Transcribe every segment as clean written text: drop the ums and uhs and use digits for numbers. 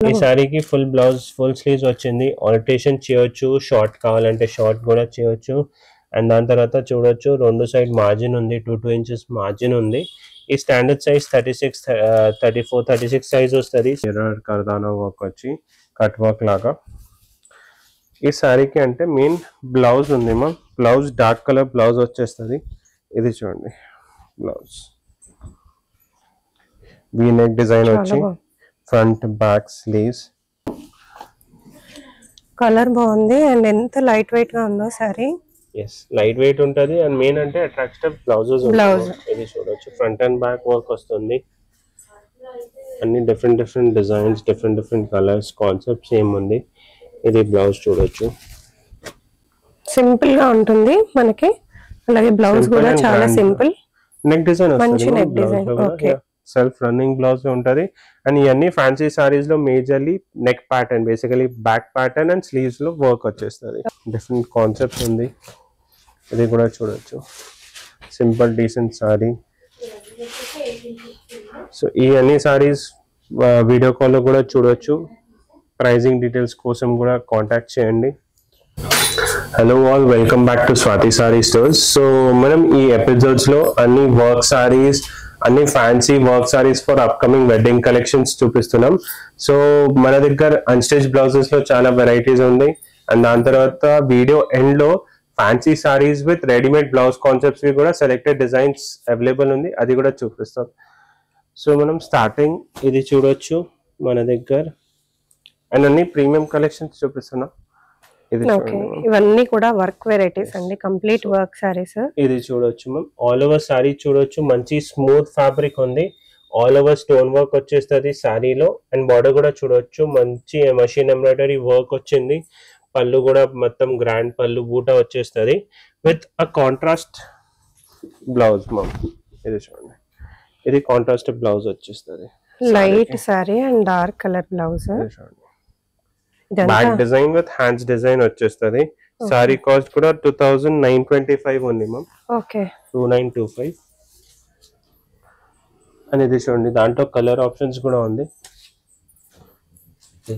ఈ సారీకి full blouse full sleeves వచ్చింది. ఆల్టరేషన్ చేయొచ్చు, షార్ట్ కావాలంటే షార్ట్ కూడా చేయొచ్చు. అండ్ దాని తర్వాత చూడొచ్చు రెండు సైడ్ మార్జిన్ ఉంది, 2 inches మార్జిన్ ఉంది. ఈ స్టాండర్డ్ సైజ్ 36 34 36 సైజ్ వస్తుంది. మిర్రర్ కర్దానా వర్క్ వచ్చి కట్ వర్క్ లాగా ఈ సారీకి అంటే మెయిన్ బ్లౌజ్ ఉంది మా బ్లౌజ్ డార్క్ కలర్ బ్లౌజ్ వచ్చేస్తుంది. ఇది చూడండి బ్లౌజ్ వీ నెక్ డిజైన్ వచ్చి ఫ్రంట్ బ్యాక్ స్లీవ్స్ కలర్ బాగుంది అండ్ ఎంత లైట్ వెయిట్ గా ఉందో సారీ. yes లైట్ వెయిట్ ఉంటది అండ్ మెయిన్ అంటే అట్రాక్టివ్ బ్లౌజెస్ ఇది చూడొచ్చు ఫ్రంట్ అండ్ బ్యాక్ వర్క్ వస్తుంది. అన్ని different designs different colours concept same ఉంది. ఇది బ్లౌజ్ చూడొచ్చు సింపుల్ గా ఉంటుంది మనకి. అలాగే బ్లౌజ్ కూడా చాలా సింపుల్ నెక్ డిజైన్ మంచి neck design. Okay self running blouse ఉంటది. అండ్ ఇవన్నీ ఫ్యాన్సీ సారీస్ లో majorly neck pattern basically back pattern and sleeves లో వర్క్ వచ్చేస్తుంది. డిఫరెంట్ కాన్సెప్ట్ ఉంది. ఇది కూడా చూడొచ్చు సింపుల్ డీసెంట్ సారీ. సో ఈ అన్ని సారీస్ వీడియో కాల్ లో కూడా చూడొచ్చు. ప్రైజింగ్ డీటెయిల్స్ కోసం కూడా కాంటాక్ట్ చేయండి. Hello all, welcome back to Swathi Sari stores. So మనం ఈ ఎపిసోడ్స్ లో అన్ని వర్క్ సారీస్ అన్ని fancy work saris for upcoming wedding collections చూపిస్తున్నాం. సో మన దగ్గర అన్స్టిచ్ బ్లౌజెస్ లో చాలా వెరైటీస్ ఉంది. అండ్ దాని తర్వాత వీడియో ఎండ్ లో fancy saris with readymade blouse concepts కూడా సెలెక్టెడ్ డిజైన్స్ అవైలబుల్ ఉంది, అది కూడా చూపిస్తాం. సో మనం స్టార్టింగ్ ఇది చూడొచ్చు మన దగ్గర అండ్ అన్ని ప్రీమియం కలెక్షన్స్ చూపిస్తున్నాం. ఇవన్నీ కూడా వర్క్ వెరైటీస్ అండి, కంప్లీట్ వర్క్ సారీస్. ఇది చూడొచ్చు మ్యామ్ ఆల్ ఓవర్ సారీ చూడొచ్చు. మంచి స్మూత్ ఫ్యాబ్రిక్ ఉంది. ఆల్ ఓవర్ స్టోన్ వర్క్ వచ్చేస్తుంది సారీలో. అండ్ బార్డర్ కూడా చూడొచ్చు మంచి మషిన్ ఎంబ్రాయిడరీ వర్క్ వచ్చింది. పళ్ళు కూడా మొత్తం గ్రాండ్ పళ్ళు బూటా వచ్చేస్తుంది with a contrast blouse ma'am. ఇది చూడండి ఇది కాంట్రాస్ట్ బ్లౌజ్ వచ్చేస్తుంది. Light sorry and dark colour blouse. Back design with hands design వచ్చేస్తుంది. సారీ కాస్ట్ కూడా 2925 ఉంది మ్యామ్. ఓకే 2925 అనేది చూడండి. దాంట్లో కలర్ ఆప్షన్స్ కూడా ఉంది.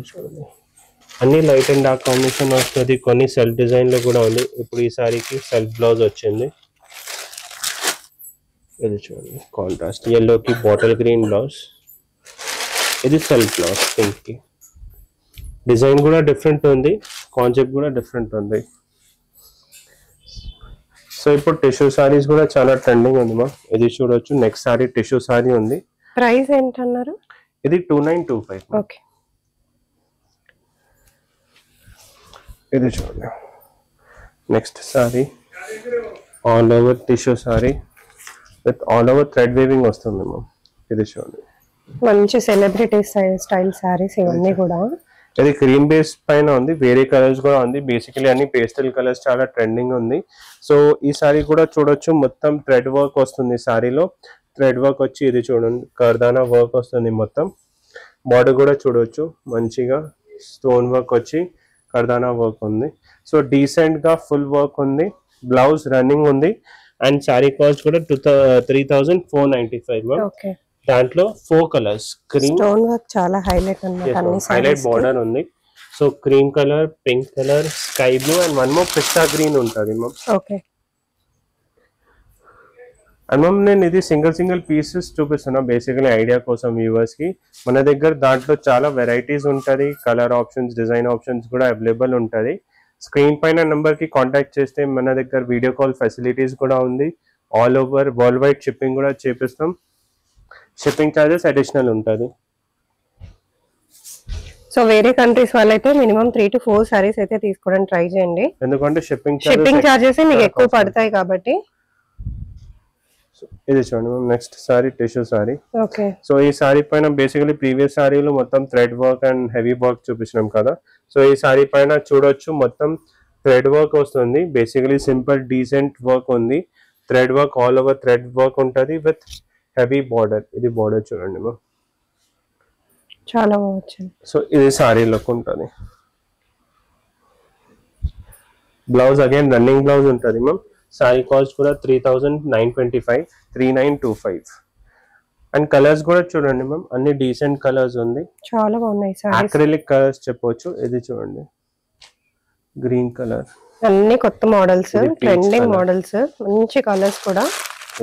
చూడండి అన్ని లైట్ అండ్ డార్క్ కాంబినేషన్ వస్తుంది. కొన్ని సెల్ఫ్ డిజైన్ లో కూడా ఉంది. ఇప్పుడు ఈ సారీకి సెల్ఫ్ బ్లౌజ్ వచ్చింది. ఇది చూడండి కాంట్రాస్ట్ yellow కి బాటిల్ గ్రీన్ బ్లౌజ్. ఇది సెల్ఫ్ బ్లౌజ్ పింక్ కి. డిజైన్ కూడా డిఫరెంట్ ఉంది, కాన్సెప్ట్ కూడా డిఫరెంట్ ఉంది. సో ఇప్పుడు టిష్యూ సారీస్ కూడా చాలా ట్రెండింగ్ ఉంది మా. ఇది చూడొచ్చు నెక్స్ట్ సారీ టిష్యూ సారీ ఉంది. ప్రైస్ ఏంటన్నారు? ఇది 2925. ఓకే ఇది చూడండి next sorry all over tissue sorry with all over thread weaving వస్తుంది మా. ఇది చూడండి మంచి సెలబ్రిటీ స్టైల్ సారీస్ ఇవన్నీ కూడా. ఇది క్రీమ్ బేస్ పైన ఉంది, వేరే కలర్స్ కూడా ఉంది. బేసికలీ అన్ని పేస్టల్ కలర్స్ చాలా ట్రెండింగ్ ఉంది. సో ఈ సారీ కూడా చూడొచ్చు మొత్తం థ్రెడ్ వర్క్ వస్తుంది. సారీలో థ్రెడ్ వర్క్ వచ్చి ఇది చూడండి కర్దానా వర్క్ వస్తుంది మొత్తం. బార్డర్ కూడా చూడొచ్చు మంచిగా స్టోన్ వర్క్ వచ్చి కర్దానా వర్క్ ఉంది. సో డీసెంట్ గా ఫుల్ వర్క్ ఉంది. బ్లౌజ్ రన్నింగ్ ఉంది. అండ్ సారీ కాస్ట్ కూడా 3495. ఓకే దాంట్లో 4 కలర్స్ క్రీమ్ స్టోన్ వర్క్ చాలా హైలైట్ అన్నమాట. హైలైట్ బార్డర్ ఉంది. So cream colour, pink colour, sky blue and one more pista green ఉంటుంది మ్యామ్. ఓకే అండ్ మ్యామ్ నేను ఇది సింగిల్ పీసెస్ చూపిస్తున్నా బేసికలీ ఐడియా కోసం వ్యూవర్స్ కి. మన దగ్గర దాంట్లో చాలా వెరైటీస్ ఉంటుంది. కలర్ ఆప్షన్స్ డిజైన్ ఆప్షన్స్ కూడా అవైలబుల్ ఉంటుంది. స్క్రీన్ పైన నెంబర్ కి కాంటాక్ట్ చేస్తే మన దగ్గర వీడియో కాల్ ఫెసిలిటీస్ కూడా ఉంది. All over world wide shipping కూడా చేపిస్తాం. షిప్పింగ్ ఛార్జెస్ అడిషనల్ ఉంటుంది. సో వేరే కంట్రీస్ వాళ్ళైతే మినిమం 3 to 4 సారీస్ అయితే తీసుకోవడానికి ట్రై చేయండి, ఎందుకంటే షిప్పింగ్ ఛార్జెస్ మీకు ఎక్కువ పడతాయి కాబట్టి. ఇది చూడండి ma'am next sari tissue sari. Okay so ఈ సారీ పైన బేసికలీ ప్రీవియస్ సారీలో మొత్తం thread work and heavy work చూపించినాం కదా. సో ఈ సారీ పైన చూడొచ్చు మొత్తం థ్రెడ్ వర్క్ వస్తుంది. బేసికలీ సింపుల్ డీసెంట్ వర్క్ ఉంది. Thread work all over thread work ఉంటుంది విత్ హెవీ బార్డర్. ఇది బార్డర్ చూడండి మ్యామ్ చాలా బాగుంది. సో ఇది సారీ లుక్ ఉంటుంది. బ్లౌజ్ అగైన్ రన్నింగ్ బ్లౌజ్ ఉంటుంది మ్యామ్. సారీ కాస్ట్ కూడా 3925. అండ్ కలర్స్ కూడా చూడండి మ్యామ్, అన్ని డీసెంట్ కలర్స్ ఉంది. చాలా బాగున్నాయి సారీస్. అక్రిలిక్ కలర్స్ చెప్పొచ్చు. ఇది చూడండి గ్రీన్ కలర్, అన్ని కొత్త మోడల్స్, ఇది peach ట్రెండింగ్ colour. మోడల్స్, మంచి కలర్స్ కూడా.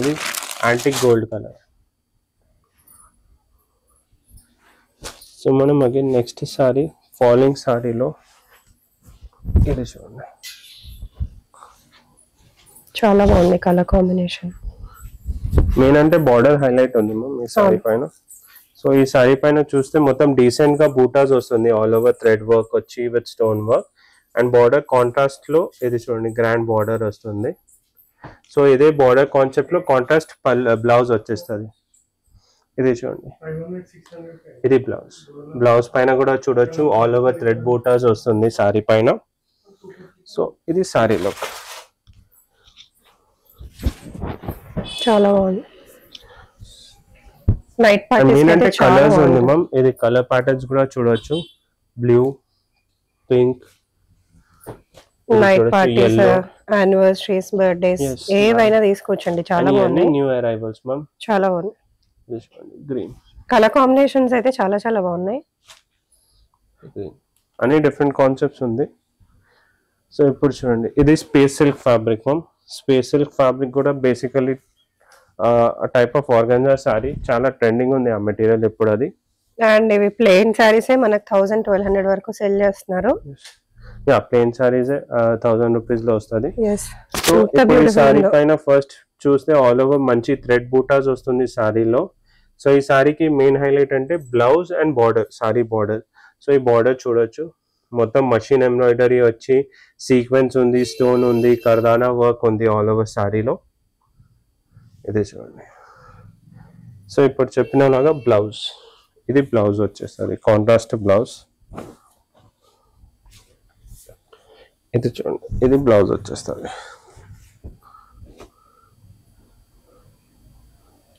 ఇది యాంటిక్ గోల్డ్ కలర్. సో మనం అగైన్ నెక్స్ట్ సారీ ఫాలింగ్ సారీలో ఇది చూడండి, చాలా బాగుంది కలర్ కాంబినేషన్. మెయిన్ అంటే బార్డర్ హైలైట్ ఉంది మ్యామ్ ఈ సారీ పైన. సో ఈ సారీ పైన చూస్తే మొత్తం డీసెంట్ గా బూటాస్ వస్తుంది, ఆల్ ఓవర్ థ్రెడ్ వర్క్ వచ్చి with stone work. And border contrast లో ఇది చూడండి గ్రాండ్ బార్డర్ వస్తుంది. సో ఇదే బార్డర్ కాన్సెప్ట్ లో కాంట్రాస్ట్ బ్లౌజ్ వచ్చేస్తుంది. ఇది చూడండి, ఇది బ్లౌజ్. బ్లౌజ్ పైన కూడా చూడొచ్చు ఆల్ ఓవర్ థ్రెడ్ బూటాస్ వస్తుంది సారీ పైన. సో ఇది సారీ లుక్. చాలా బాగుంది. నైట్ అండ్ పార్టీస్ ఏంటంటే అయితే చాలా కలర్స్ ఉంది బాగుంది. మ్యామ్, ఇది కలర్ ప్యాటర్న్స్ కూడా చూడొచ్చు. Blue, pink, night parties, anniversaries, birthdays Yes, ఏవైనా తీసుకోవచ్చండి. చాలా బాగున్నాయి, న్యూ అరైవల్స్ మ్యామ్. చాలా బాగుంది. గ్రీన్ కలర్ కాంబినేషన్స్ అయితే చాలా చాలా బాగున్నాయి. అన్ని డిఫరెంట్ కాన్సెప్ట్స్ ఉంది. సో ఇప్పుడు చూడండి, ఇది space silk fabric ma'am. Space silk fabric కూడా basically type of organza sari, చాలా ట్రెండింగ్ ఉంది ఆ మెటీరియల్ ఇప్పుడు. అది అండ్ ఇవి ప్లెయిన్ సారీసే మనకు 1000-1200 వరకు సెల్ చేస్తున్నారు. యా, ప్లెయిన్ సారీస్ 1000 రూపీస్ లో వస్తుంది. సో ఎంత ఇప్పుడు ఈ సారీ బ్యూటిఫుల్. పైన ఫస్ట్ చూస్తే ఆల్ ఓవర్ మంచి థ్రెడ్ బూటాస్ వస్తుంది సారీలో. సో ఈ సారీకి మెయిన్ హైలైట్ అంటే blouse and border, sorry border. So ఈ బార్డర్ చూడొచ్చు, మొత్తం మషిన్ ఎంబ్రాయిడరీ వచ్చి సీక్వెన్స్ ఉంది, స్టోన్ ఉంది, కర్దానా వర్క్ ఉంది ఆల్ ఓవర్ సారీలో. ఇది చూడండి. సో ఇప్పుడు చెప్పినలాగా బ్లౌజ్, ఇది బ్లౌజ్ వచ్చేస్తుంది, కాంట్రాస్ట్ బ్లౌజ్. ఇది చూడండి, ఇది బ్లౌజ్ వచ్చేస్తుంది.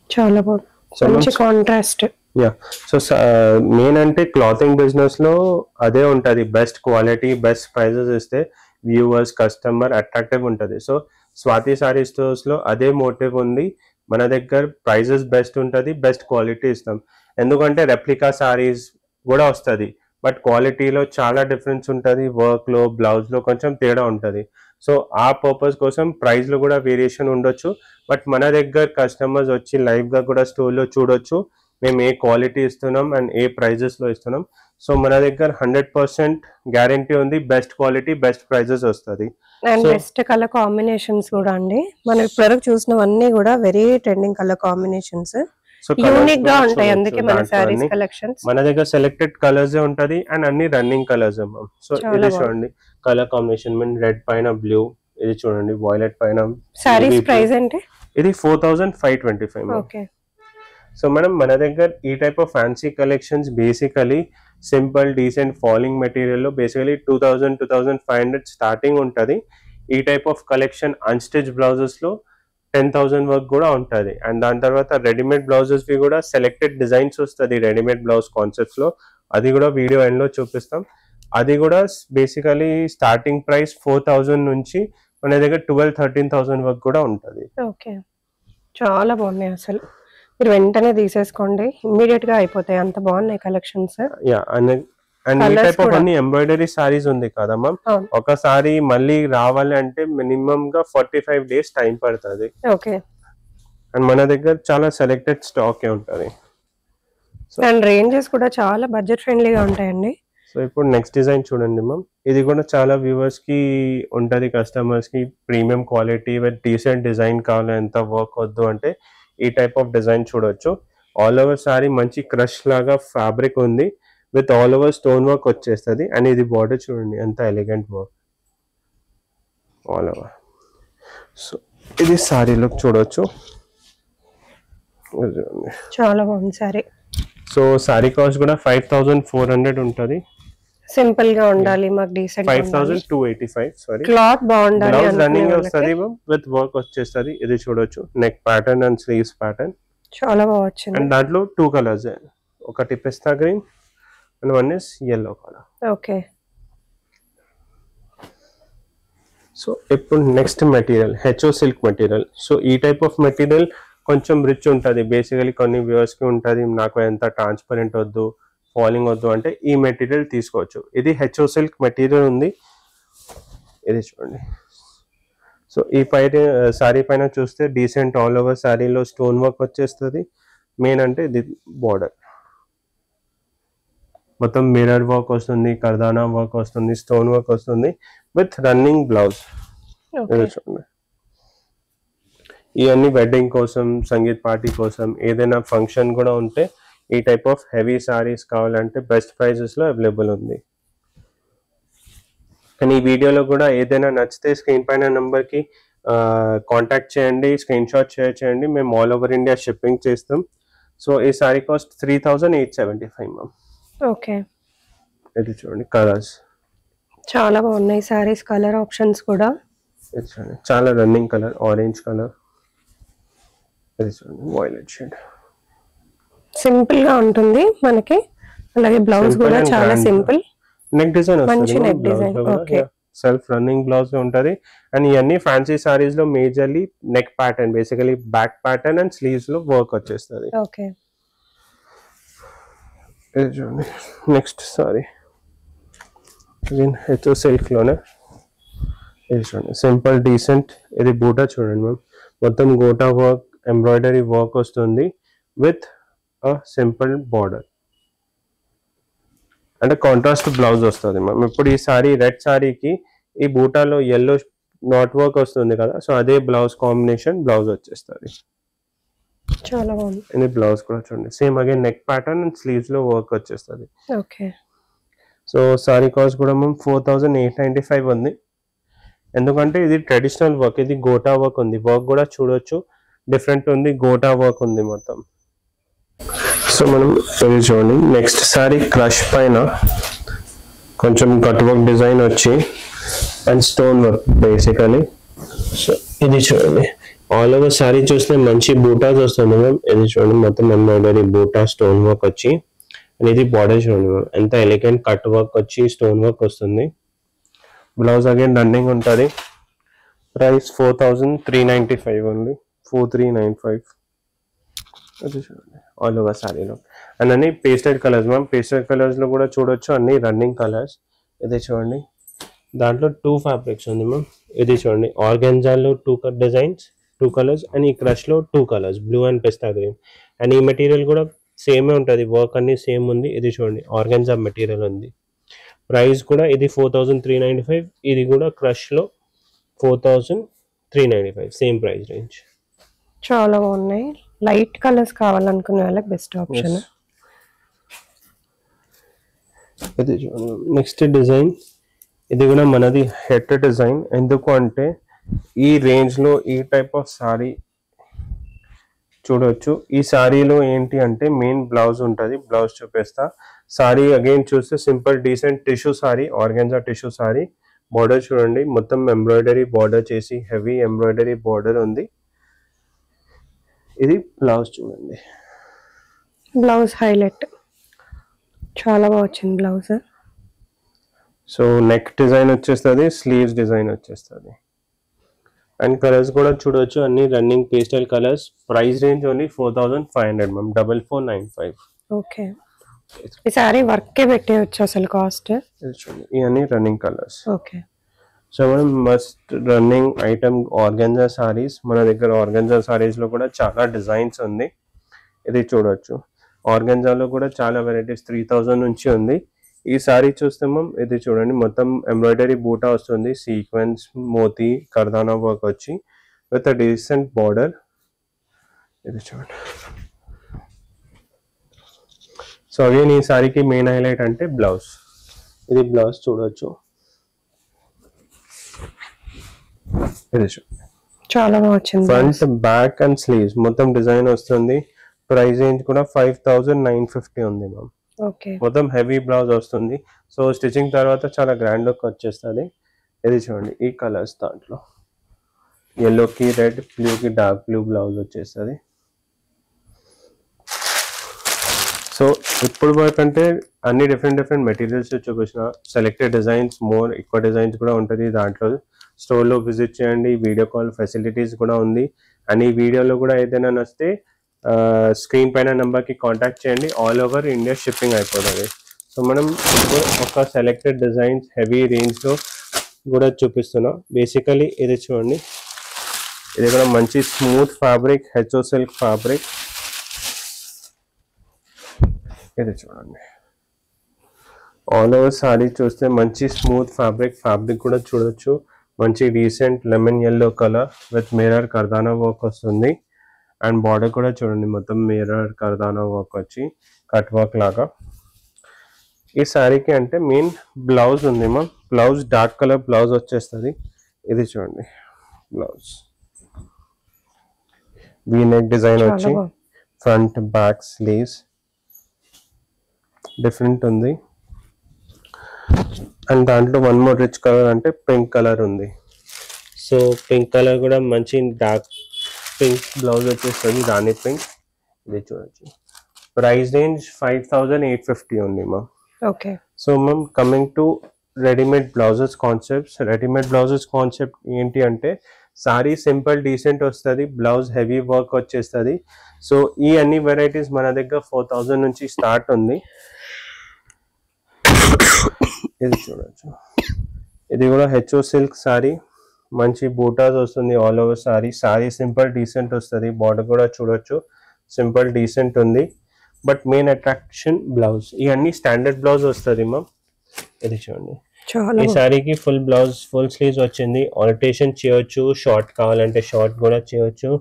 చాలా బాగుంది, మంచి కాంట్రాస్ట్. యా, సో మెయిన్ అంటే క్లాతింగ్ బిజినెస్ లో అదే ఉంటది, బెస్ట్ క్వాలిటీ బెస్ట్ ప్రైజెస్ ఇస్తే వ్యూవర్స్ కస్టమర్ అట్రాక్టివ్ ఉంటది. సో స్వాతి సారీ స్టోర్స్ లో అదే మోటివ్ ఉంది. మన దగ్గర ప్రైజెస్ బెస్ట్ ఉంటది, బెస్ట్ క్వాలిటీ ఇస్తాం. ఎందుకంటే రెప్లికా సారీస్ కూడా వస్తుంది, బట్ క్వాలిటీలో చాలా డిఫరెన్స్ ఉంటుంది, వర్క్ లో బ్లౌజ్ లో కొంచెం తేడా ఉంటుంది. సో ఆ పర్పస్ కోసం ప్రైస్ లో కూడా వేరియేషన్ ఉండొచ్చు. బట్ మన దగ్గర కస్టమర్స్ వచ్చి లైవ్ గా కూడా స్టోర్ లో చూడొచ్చు మేము ఏ క్వాలిటీ ఇస్తున్నాం అండ్ ఏ ప్రైజెస్ లో ఇస్తున్నాం. సో మన దగ్గర 100% గ్యారంటీ ఉంది, బెస్ట్ క్వాలిటీ బెస్ట్ ప్రైజెస్ వస్తుంది. అండ్ బెస్ట్ కలర్ కాంబినేషన్స్ కూడా అండి. మనం ఇప్పటివరకు చూసినవన్నీ కూడా very trending colour combinations, so unique గా ఉంటాయి. అందుకే మన సారీస్ కలెక్షన్స్ మన దగ్గర సెలెక్టెడ్ కలర్స్ ఉంటది అండ్ అన్ని రన్నింగ్ కలర్స్. సో ఇది చూడండి కలర్ కాంబినేషన్, మీన్ రెడ్ పైన బ్లూ, ఇది చూడండి వైలెట్ పైన. సారీస్ ప్రైస్ అంటే ఇది 4525. ఓకే. సో మనం మన దగ్గర ఈ type of fancy collections basically simple decent falling material లో బేసికలీ 2000-2500 స్టార్టింగ్ ఉంటుంది. ఈ type of collection unstitch blouses లో 10,000 వరకు కూడా ఉంటుంది. అండ్ దాని తర్వాత రెడీమేడ్ బ్లౌజెస్ వి కూడా సెలెక్టెడ్ డిజైన్స్ వస్తుంది రెడీమేడ్ బ్లౌజ్ కాన్సెప్ట్స్ లో, అది కూడా వీడియో ఎండ్ లో చూపిస్తాం. అది కూడా బేసికలీ స్టార్టింగ్ ప్రైస్ 4000 నుంచి మన దగ్గర 12,000-13,000 వరకు కూడా ఉంటుంది. ఓకే, చాలా బాగున్నాయి. అసలు మీరు వెంటనే తీసేసుకోండి, ఇమ్మీడియట్ గా అయిపోతాయి, అంత బాగున్నాయి కలెక్షన్స్. యా, అండ్ ఈ టైప్ ఆఫ్ అన్ని ఎంబ్రాయిడరీ సారీస్ ఉంది కదా మ్యామ్, ఒకసారి మళ్ళీ రావాలి అంటే మినిమం గా 45 days టైం పడుతుంది. ఓకే. అండ్ మన దగ్గర చాలా సెలెక్టెడ్ స్టాక్ ఉంటుంది. అండ్ రేంజెస్ కూడా చాలా బడ్జెట్ ఫ్రెండ్లీగా ఉంటాయండి. సో ఇప్పుడు నెక్స్ట్ డిజైన్ చూడండి మ్యామ్, ఇది కూడా చాలా వ్యూవర్స్ కి ఉంటది, కస్టమర్స్ కి premium quality with decent design కావాలి, ఎంత వర్క్ వద్దు అంటే ఈ టైప్ ఆఫ్ డిజైన్ చూడొచ్చు. ఆల్ ఓవర్ సారీ మంచి క్రష్ లాగా ఫ్యాబ్రిక్ ఉంది with all over stone work వచ్చేస్తుంది. అండ్ ఇది బార్డర్ చూడండి ఎంత elegant work all over. So ఇది సారీ లుక్ చూడొచ్చు, చాలా బాగుంది సారీ. సో సారీ కాస్ట్ కూడా 5400 ఉంటుంది. సింపుల్ గా ఉండాలి, మాకు డీసెంట్ 5285. సారీ, క్లాత్ బాగుండాలి, బ్లౌజ్ రన్నింగ్ వస్తుంది విత్ వర్క్ వచ్చేస్తుంది. ఇది చూడొచ్చు, neck pattern and sleeves pattern చాలా బాగా వచ్చింది. అండ్ దాంట్లో 2 కలర్స్, ఒకటి pista green and one is yellow colour. Okay. So ఇప్పుడు నెక్స్ట్ మెటీరియల్ హెచ్ఓ సిల్క్ మెటీరియల్. సో ఈ టైప్ ఆఫ్ మెటీరియల్ కొంచెం రిచ్ ఉంటుంది. బేసికలీ కొన్ని వ్యూవర్స్కి ఉంటుంది నాకు ఎంత ట్రాన్స్పరెంట్ వద్దు, ఫాలింగ్ వద్దు అంటే ఈ మెటీరియల్ తీసుకోవచ్చు. ఇది హెచ్ఓ సిల్క్ మెటీరియల్ ఉంది. ఇది చూడండి. సో ఈ శారీ పైన చూస్తే డీసెంట్ ఆల్ ఓవర్ శారీలో స్టోన్ వర్క్ వచ్చేస్తుంది. మెయిన్ అంటే ఇది బార్డర్ మొత్తం మిర్రర్ వర్క్ వస్తుంది, కర్దానా వర్క్ వస్తుంది, స్టోన్ వర్క్ వస్తుంది విత్ రన్నింగ్ బ్లౌజ్. చూడండి. ఇవన్నీ వెడ్డింగ్ కోసం, సంగీత్ పార్టీ కోసం, ఏదైనా ఫంక్షన్ కూడా ఉంటే ఈ టైప్ ఆఫ్ హెవీ సారీస్ కావాలంటే బెస్ట్ ప్రైజెస్లో అవైలబుల్ ఉంది. కానీ ఈ వీడియోలో కూడా ఏదైనా నచ్చితే స్క్రీన్ పైన నెంబర్కి కాంటాక్ట్ చేయండి, స్క్రీన్ షాట్ షేర్ చేయండి. మేము ఆల్ ఓవర్ ఇండియా షిప్పింగ్ చేస్తాం. సో ఈ సారీ కాస్ట్ 3875 మ్యామ్. ఓకే. ఇది చూడండి కలర్స్ చాలా బాగున్నాయి సారీస్, కలర్ ఆప్షన్స్ కూడా. ఇది చూడండి చాలా రన్నింగ్ కలర్, ఆరెంజ్ కలర్. ఇది చూడండి వైలెట్ షేడ్. సింపుల్ గా ఉంటుంది మనకి. అలాగే బ్లౌజ్ కూడా చాలా సింపుల్. నెక్ డిజైన్ మంచి neck design. Okay. Self running blouse ఉంటది. అండ్ ఇవన్నీ ఫ్యాన్సీ సారీస్ లో majorly neck pattern, basically back pattern and sleeves లో వర్క్ వచ్చేస్తుంది. ఓకే. ఇది చూడండి నెక్స్ట్ సారీ హెచ్ఓ సిల్క్ లోనే. ఇది చూడండి సింపుల్ డీసెంట్. ఇది బూటా చూడండి మ్యామ్, మొత్తం గోటా వర్క్, ఎంబ్రాయిడరీ వర్క్ వస్తుంది విత్ అ సింపుల్ బార్డర్ అంటే కాంట్రాస్ట్ బ్లౌజ్ వస్తుంది మ్యామ్. ఇప్పుడు ఈ సారీ రెడ్ సారీకి ఈ బూటాలో ఎల్లో నాట్ వర్క్ వస్తుంది కదా, సో అదే బ్లౌజ్ కాంబినేషన్ బ్లౌజ్ వచ్చేస్తుంది. చాలా బాగుంది. ఇది బ్లౌజ్ కూడా చూడండి same again neck pattern and sleeves లో వర్క్ వచ్చేస్తుంది. ఓకే. సో సారీ కాస్ట్ కూడా మ్యామ్ 4895 ఉంది. ఎందుకంటే ఇది ట్రెడిషనల్ వర్క్, ఇది గోటా వర్క్ ఉంది. వర్క్ కూడా చూడొచ్చు డిఫరెంట్ ఉంది, గోటా వర్క్ ఉంది మొత్తం. సో మనం ఇది చూడండి నెక్స్ట్ సారీ క్రష్ పైన కొంచెం కట్ వర్క్ డిజైన్ వచ్చి and stone work basically. So ఇది చూడండి ఆల్ ఓవర్ సారీ చూస్తే మంచి బూటాస్ వస్తుంది మ్యామ్. ఇది చూడండి మొత్తం ఎంబ్రాయిడరీ బూటా స్టోన్ వర్క్ వచ్చి, అండ్ ఇది బార్డర్ చూడండి మ్యామ్ ఎంత ఎలిగెంట్ కట్ వర్క్ వచ్చి స్టోన్ వర్క్ వస్తుంది. బ్లౌజ్ అగైన్ రన్నింగ్ ఉంటుంది. ప్రైస్ 4395 ఉంది. 4395. అది చూడండి ఆల్ ఓవర్ సారీలో. అండ్ అన్ని pasted colours ma'am. Pasted colours లో కూడా చూడొచ్చు అన్ని రన్నింగ్ కలర్స్. ఇది చూడండి దాంట్లో 2 ఫ్యాబ్రిక్స్ ఉంది మ్యామ్. ఇది చూడండి ఆర్గాన్జాలో 2 డిజైన్స్, 2 కలర్స్, అండ్ ఈ క్రష్ లో 2 colours, blue and pista green. And ఈ మెటీరియల్ కూడా సేమే ఉంటుంది, వర్క్ అన్ని సేమ్ ఉంది. ఇది చూడండి ఆర్గాన్జా మెటీరియల్ ఉంది. ప్రైస్ కూడా ఇది 4395. ఇది కూడా క్రష్ లో 4395, సేమ్ ప్రైస్ రేంజ్. చాలా బాగున్నాయి. లైట్ కలర్స్ కావాలనుకునే వాళ్ళకి బెస్ట్ ఆప్షన్. ఇది నెక్స్ట్ డిజైన్, ఇది కూడా మనది హెడ్ డిజైన్. ఎందుకు అంటే ఈ రేంజ్ లో ఈ టైప్ ఆఫ్ సారీ చూడొచ్చు. ఈ సారీలో ఏంటి అంటే మెయిన్ బ్లౌజ్ ఉంటుంది, బ్లౌజ్ చూపిస్తా. సారీ అగైన్ చూస్తే simple decent tissue sorry, organza tissue sorry. Border చూడండి మొత్తం ఎంబ్రాయిడరీ బార్డర్ చేసి హెవీ ఎంబ్రాయిడరీ బార్డర్ ఉంది. ఇది బ్లౌజ్ చూడండి, బ్లౌజ్ హైలైట్ చాలా బాగా వచ్చింది బ్లౌజ్. సో నెక్ డిజైన్ వచ్చేస్తుంది, స్లీవ్స్ డిజైన్ వచ్చేస్తుంది. అండ్ కలర్స్ కూడా చూడొచ్చు అన్ని running pastel colours. Price range only 4500 ma'am, 4495. Okay. ఈ సారీ వర్కే పెట్టేయచ్చు అసలు కాస్ట్. ఇవన్నీ రన్నింగ్ కలర్స్. ఓకే. సో మనం must running item organza saris. మన దగ్గర ఆర్గాన్జా సారీస్ లో కూడా చాలా డిజైన్స్ ఉంది. ఇది చూడొచ్చు ఆర్గాన్జాలో కూడా చాలా వెరైటీస్ 3000 నుంచి ఉంది. ఈ సారీ చూస్తే మనం ఇది చూడండి మొత్తం ఎంబ్రాయిడరీ బూటా వస్తుంది, సీక్వెన్స్ మోతీ కర్దానా వర్క్ వచ్చి విత్ డీసెంట్ బార్డర్. ఇది చూడండి. సో అగైన్ ఈ సారీకి మెయిన్ హైలైట్ అంటే బ్లౌజ్. ఇది బ్లౌజ్ చూడొచ్చు. ఇది చూడండి చాలా బాగా వచ్చింది. ఫ్రంట్ బ్యాక్ అండ్ స్లీవ్స్ మొత్తం డిజైన్ వస్తుంది. ప్రైస్ రేంజ్ కూడా 5950 ఉంది మ్యామ్. ఓకే. మొత్తం హెవీ బ్లౌజ్ వస్తుంది. సో స్టిచింగ్ తర్వాత చాలా గ్రాండ్ లుక్ వచ్చేస్తుంది. ఇది చూడండి ఈ కలర్స్ దాంట్లో ఎల్లోకి రెడ్, బ్లూకి డార్క్ బ్లూ బ్లౌజ్ వచ్చేస్తుంది. సో ఇప్పుడు వరకు అంటే అన్ని డిఫరెంట్ మెటీరియల్స్ చూపించిన, సెలెక్టెడ్ డిజైన్స్, మోర్ ఎక్కువ డిజైన్స్ కూడా ఉంటుంది దాంట్లో. స్టోర్లో విజిట్ చేయండి, వీడియో కాల్ ఫెసిలిటీస్ కూడా ఉంది. అండ్ ఈ వీడియోలో కూడా ఏదైనా నచ్చితే స్క్రీన్ పైన నెంబర్కి కాంటాక్ట్ చేయండి. ఆల్ ఓవర్ ఇండియా షిప్పింగ్ అయిపోతుంది. సో మనం ఇప్పుడు ఒక సెలెక్టెడ్ డిజైన్స్ హెవీ రేంజ్లో కూడా చూపిస్తున్నాం. బేసికలీ ఇది చూడండి, ఇది కూడా మంచి smooth fabric, HO silk fabric. ఇది చూడండి, ఆల్ ఓవర్ సారీ చూస్తే మంచి స్మూత్ ఫ్యాబ్రిక్ కూడా చూడొచ్చు. మంచి decent lemon yellow colour with mirror kardana work వస్తుంది. అండ్ బార్డర్ కూడా చూడండి, మొత్తం మిర్రర్ కర్దానా వర్క్ వచ్చి కట్ వర్క్ లాగా. ఈ శారీకి అంటే మెయిన్ బ్లౌజ్ ఉంది మా, బ్లౌజ్ డార్క్ కలర్ బ్లౌజ్ వచ్చేస్తుంది. ఇది చూడండి బ్లౌజ్, వీ నెక్ డిజైన్ వచ్చి ఫ్రంట్ బ్యాక్ స్లీవ్స్ డిఫరెంట్ ఉంది. అండ్ దాంట్లో వన్ మోర్ రిచ్ కలర్ అంటే పింక్ కలర్ ఉంది. సో పింక్ కలర్ కూడా మంచి డార్క్ పింక్ బ్లౌజ్ వచ్చేస్తుంది, రాణి పింక్. ఇది చూడొచ్చు. ప్రైస్ రేంజ్ 5850 ఉంది మా. Okay. So ma'am coming to readymade blouses concepts. Readymade blouses concept ఏంటి అంటే సారీ సింపుల్ డీసెంట్ వస్తుంది, బ్లౌజ్ హెవీ వర్క్ వచ్చేస్తుంది. సో ఈ అన్ని వెరైటీస్ మన దగ్గర 4000 నుంచి స్టార్ట్ ఉంది. ఇది చూడొచ్చు, ఇది కూడా హెచ్ఓ సిల్క్ సారీ, మంచి బూటాస్ వస్తుంది all over sorry. Sorry simple decent వస్తుంది, బార్డర్ కూడా చూడొచ్చు సింపుల్ డీసెంట్ ఉంది. బట్ మెయిన్ అట్రాక్షన్ బ్లౌజ్, ఇవన్నీ స్టాండర్డ్ బ్లౌజ్ వస్తుంది మ్యామ్. ఇది చూడండి, ఈ సారీకి ఫుల్ బ్లౌజ్ ఫుల్ స్లీవ్స్ వచ్చింది. ఆల్టరేషన్ చేయొచ్చు, షార్ట్ కావాలంటే షార్ట్ కూడా చేయొచ్చు.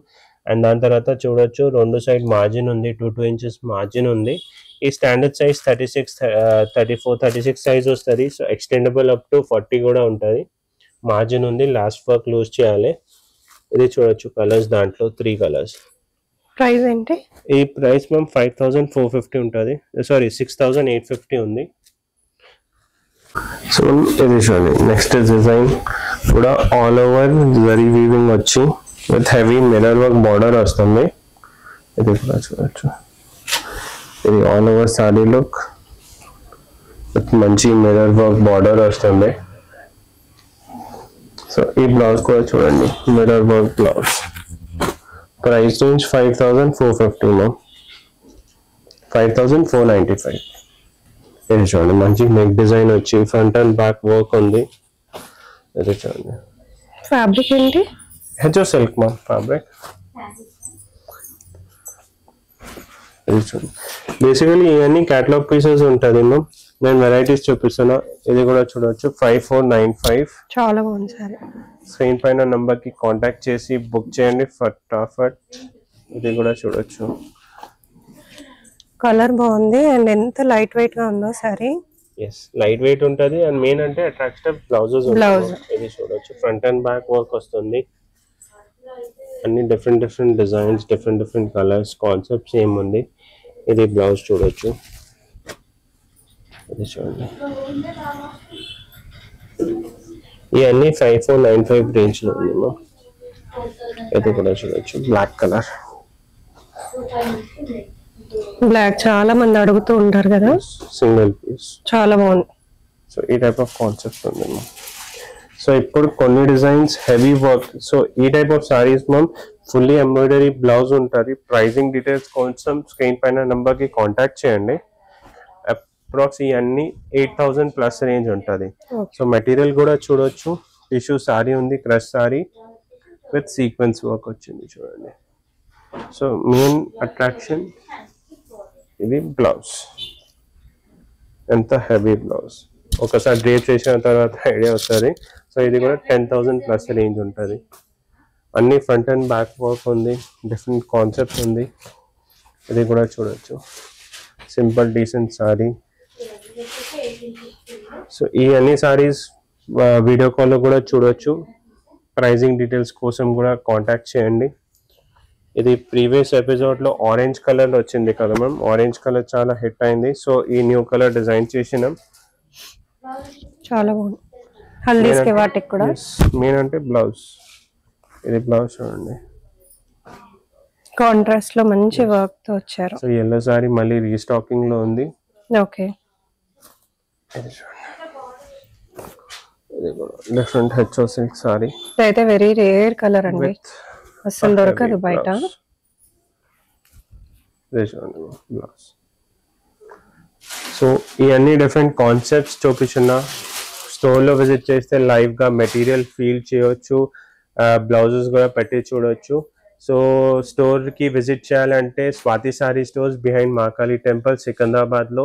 అండ్ దాని తర్వాత చూడొచ్చు రెండు సైడ్ మార్జిన్ ఉంది, 2 ఇంచెస్ మార్జిన్ ఉంది. ఈ స్టాండర్డ్ సైజ్ 36, 34, 36 సైజ్ వస్తుంది. సో ఎక్స్టెండబుల్ అప్ టు 40 కూడా ఉంటుంది. మార్జిన్ ఉంది, లాస్ట్ వర్క్ లూజ్ చేయాలి. ఇది చూడొచ్చు కలర్స్, దాంట్లో 3 కలర్స్. ప్రైస్ ఏంటి? ఈ ప్రైస్ మ్యామ్ 5450 ఉంటుంది, సారీ 6850 ఉంది. సో ఇది చూడండి, నెక్స్ట్ డిజైన్ కూడా ఆల్ ఓవర్ జరీ వీవింగ్ వచ్చి with heavy mirror work border వస్తుంది. ఇది కూడా చూడొచ్చు, ఇది all over sorry look with మంచి మిర్రర్ వర్క్ బార్డర్ వస్తుంది. సో ఈ బ్లౌజ్ కూడా చూడండి, mirror work blouse. Price range 5450 ma'am, 5495. ఇది చూడండి, మంచి నెక్ డిజైన్ వచ్చి ఫ్రంట్ అండ్ బ్యాక్ వర్క్ ఉంది. ఇది చూడండి, ఫ్యాబ్రిక్ ఏంటి? HO silk ma'am fabric. ఇది చూడండి, బేసికలీ ఇవన్నీ క్యాటలాగ్ పీసెస్ ఉంటుంది మ్యామ్. నేను వెరైటీస్ చూపిస్తున్నా. ఇది కూడా చూడొచ్చు, 5495. చాలా బాగుంది సారీ. స్క్రీన్ పైన నంబర్ కి కాంటాక్ట్ చేసి బుక్ చేయండి ఫటాఫట్. ఇది కూడా చూడొచ్చు, కలర్ బాగుంది అండ్ ఎంత లైట్ వెయిట్ గా ఉందో సారీ. ఎస్ లైట్ వెయిట్ ఉంటుంది అండ్ మెయిన్ అంటే అట్రాక్టివ్ బ్లౌజెస్. ఇది చూడొచ్చు, ఫ్రంట్ అండ్ బ్యాక్ వర్క్ వస్తుంది. అన్ని different designs, different colours, concept same ఉంది. ఇది బ్లౌజ్ చూడొచ్చు, ఇది చూడండి. ఇవన్నీ 5495 రేంజ్ లో ఉంది. ఇది కూడా చూడొచ్చు, బ్లాక్ కలర్. బ్లాక్ చాలా మంది అడుగుతూ ఉంటారు కదా, సింగిల్ పీస్ చాలా బాగుంది. సో ఈ టైప్ ఆఫ్ కాన్సెప్ట్ ఉంది. సో ఇప్పుడు కొన్ని డిజైన్స్ హెవీ వర్క్. సో ఈ type of saris ma'am fully embroidery blouse ఉంటుంది. ప్రైజింగ్ డీటెయిల్స్ కోసం స్క్రీన్ పైన నెంబర్ కి కాంటాక్ట్ చేయండి. అప్రాక్స్ ఇవన్నీ 8000 ప్లస్ రేంజ్ ఉంటుంది. సో మెటీరియల్ కూడా చూడొచ్చు, టిష్యూ సారీ ఉంది, crush sorry with sequence work వచ్చింది చూడండి. సో మెయిన్ అట్రాక్షన్ ఇది బ్లౌజ్, ఎంత హెవీ బ్లౌజ్. ఒకసారి డ్రేప్ చేసిన తర్వాత ఐడియా వస్తుంది. సో ఇది కూడా 10,000 ప్లస్ రేంజ్ ఉంటుంది. అన్ని ఫ్రంట్ అండ్ బ్యాక్ వర్క్ ఉంది, డిఫరెంట్ కాన్సెప్ట్ ఉంది. ఇది కూడా చూడొచ్చు, సింపుల్ డీసెంట్ సారీ. సో ఈ అన్ని సారీస్ వీడియో కాల్లో కూడా చూడొచ్చు. ప్రైజింగ్ డీటెయిల్స్ కోసం కూడా కాంటాక్ట్ చేయండి. ఇది ప్రీవియస్ ఎపిసోడ్లో ఆరెంజ్ కలర్ వచ్చింది కదా మ్యామ్, ఆరెంజ్ కలర్ చాలా హిట్ అయింది. సో ఈ న్యూ కలర్ డిజైన్ చేసినాం, చాలా బాగుంది. హల్దీస్కి వాటికి కూడా మెయిన్ అంటే బ్లౌజ్. ఇది బ్లౌజ్ చూడండి, కాంట్రాస్ట్ లో మంచి వర్క్ తో వచ్చారు. సో ఎల్లో సారీ మళ్ళీ రీస్టాకింగ్ లో ఉంది. ఓకే, ఇది కూడా డిఫరెంట్ హెచ్ఓ సిల్క్ సారీ. అయితే వెరీ రేర్ కలర్ అండి. అస్సలు దొరకదు బయట. సో ఇవన్నీ డిఫరెంట్ కాన్సెప్ట్స్ చూపించిన స్టోర్లో విజిట్ చేస్తే లైవ్గా మెటీరియల్ ఫీల్ చేయొచ్చు, బ్లౌజెస్ కూడా పెట్టి చూడొచ్చు. సో స్టోర్కి విజిట్ చేయాలంటే Swathi Sari stores behind Mahakali temple సికింద్రాబాద్లో.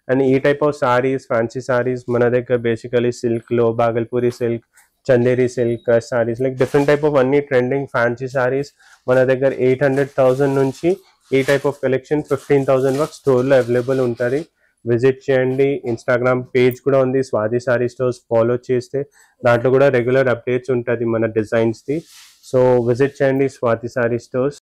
అండ్ ఈ type of saris, fancy saris మన దగ్గర బేసికలీ సిల్క్లో Bhagalpuri silk, Chanderi silk saris, like different type of అన్ని ట్రెండింగ్ ఫ్యాన్సీ సారీస్ మన దగ్గర 800,000 నుంచి ఈ టైప్ ఆఫ్ కలెక్షన్ 15,000 వరకు స్టోర్లో అవైలబుల్ ఉంటుంది. విజిట్ చేయండి. ఇన్స్టాగ్రామ్ పేజ్ కూడా ఉంది స్వాతి సారీ స్టోర్స్, ఫాలో చేస్తే దాంట్లో కూడా రెగ్యులర్ అప్డేట్స్ ఉంటుంది మన డిజైన్స్ది. సో విజిట్ చేయండి స్వాతి సారీ స్టోర్స్.